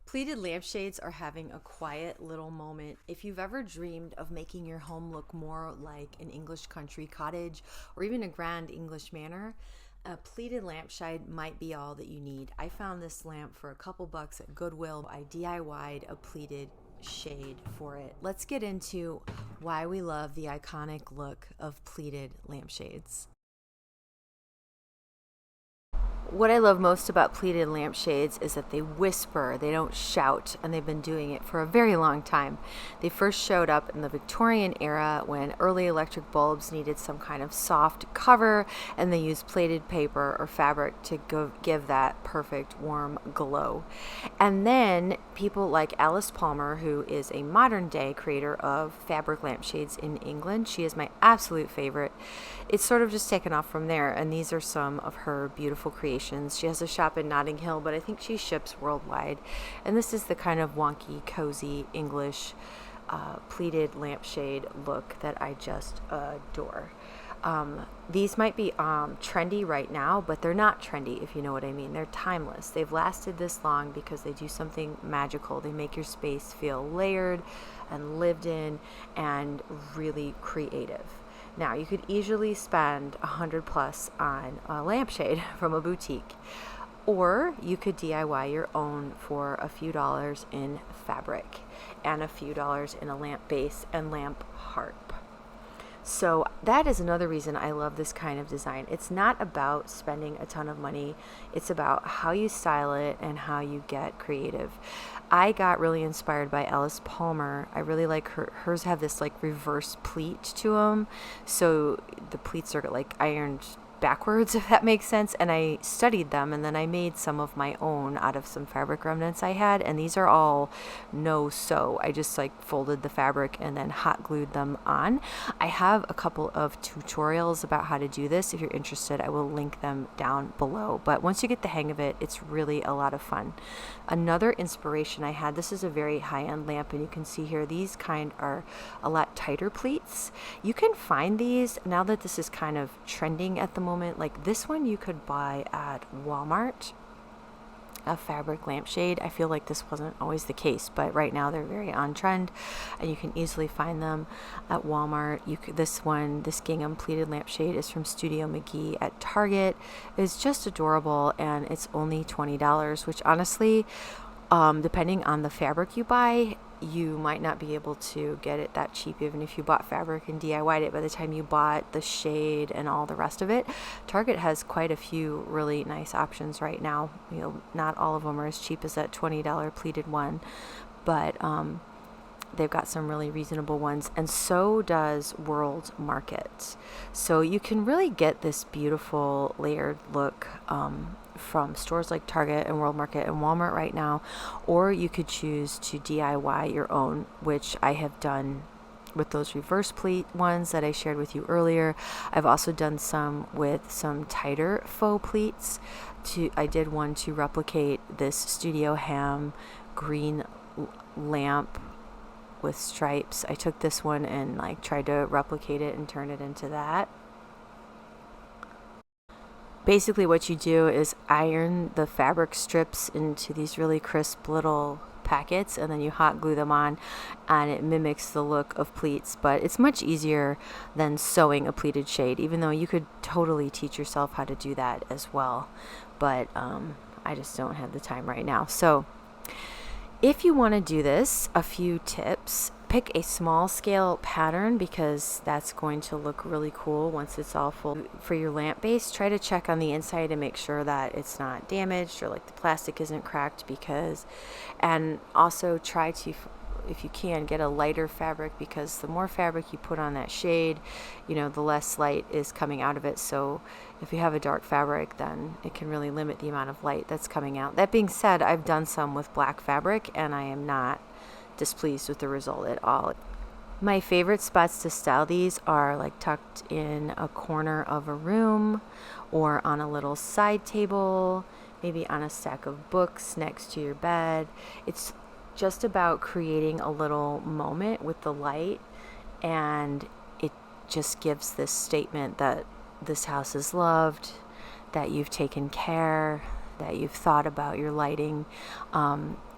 Pleated lampshades are having a quiet little moment. If you've ever dreamed of making your home look more like an English country cottage or even a grand English manor, a pleated lampshade might be all that you need. I found this lamp for a couple bucks at Goodwill. I DIY'd a pleated shade for it. Let's get into why we love the iconic look of pleated lampshades. What I love most about pleated lampshades is that they whisper, they don't shout, and they've been doing it for a very long time. They first showed up in the Victorian era when early electric bulbs needed some kind of soft cover, and they used plated paper or fabric to give that perfect warm glow. And then people like Alice Palmer, who is a modern day creator of fabric lampshades in England, she is my absolute favorite. It's sort of just taken off from there, and these are some of her beautiful creations. She has a shop in Notting Hill, but I think she ships worldwide. And this is the kind of wonky, cozy English pleated lampshade look that I just adore. These might be trendy right now, but they're not trendy, if you know what I mean. They're timeless. They've lasted this long because they do something magical. They make your space feel layered and lived in and really creative. Now, you could easily spend $100+ on a lampshade from a boutique, or you could DIY your own for a few dollars in fabric and a few dollars in a lamp base and lamp harp. So that is another reason I love this kind of design. It's not about spending a ton of money. It's about how you style it and how you get creative. I got really inspired by Alice Palmer. I really like hers have this like reverse pleat to them. So the pleats are like ironed backwards, if that makes sense. And I studied them, and then I made some of my own out of some fabric remnants I had, and these are all no sew. I just like folded the fabric and then hot glued them on. I have a couple of tutorials about how to do this. If you're interested, I will link them down below, but once you get the hang of it, it's really a lot of fun. Another inspiration I had, this is a very high-end lamp, and you can see here these kind are a lot tighter pleats. You can find these now that this is kind of trending at the moment. Like this one you could buy at Walmart, a fabric lampshade. I feel like this wasn't always the case, but right now they're very on trend, and you can easily find them at Walmart. This gingham pleated lampshade is from Studio McGee at Target. It's just adorable, and it's only $20, which honestly, depending on the fabric you buy, you might not be able to get it that cheap even if you bought fabric and DIY'd it. By the time you bought the shade and all the rest of it, Target has quite a few really nice options right now. You know, not all of them are as cheap as that $20 pleated one, but they've got some really reasonable ones, and so does World Market. So you can really get this beautiful layered look from stores like Target and World Market and Walmart right now, or you could choose to DIY your own, which I have done with those reverse pleat ones that I shared with you earlier. I've also done some with some tighter faux pleats. I did one to replicate this Studio Ham green lamp with stripes. I took this one and like tried to replicate it and turn it into that. Basically what you do is iron the fabric strips into these really crisp little packets, and then you hot glue them on, and it mimics the look of pleats, but it's much easier than sewing a pleated shade, even though you could totally teach yourself how to do that as well, but I just don't have the time right now. So if you want to do this, a few tips: pick a small scale pattern because that's going to look really cool once it's all full. For your lamp base, try to check on the inside and make sure that it's not damaged or like the plastic isn't cracked, and also try to, if you can, get a lighter fabric, because the more fabric you put on that shade, you know, the less light is coming out of it. So if you have a dark fabric, then it can really limit the amount of light that's coming out. That being said, I've done some with black fabric, and I am not displeased with the result at all. My favorite spots to style these are like tucked in a corner of a room, or on a little side table, maybe on a stack of books next to your bed. It's just about creating a little moment with the light, and it just gives this statement that this house is loved, that you've taken care, that you've thought about your lighting.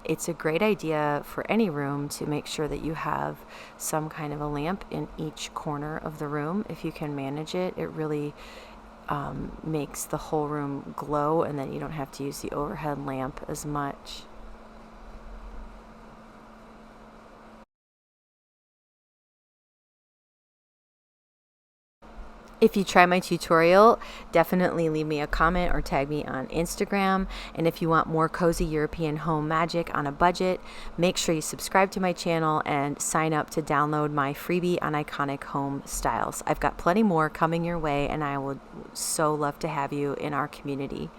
It's a great idea for any room to make sure that you have some kind of a lamp in each corner of the room. If you can manage it, it really makes the whole room glow, and then you don't have to use the overhead lamp as much. If you try my tutorial, definitely leave me a comment or tag me on Instagram. And if you want more cozy European home magic on a budget, make sure you subscribe to my channel and sign up to download my freebie on iconic home styles. I've got plenty more coming your way, and I would so love to have you in our community.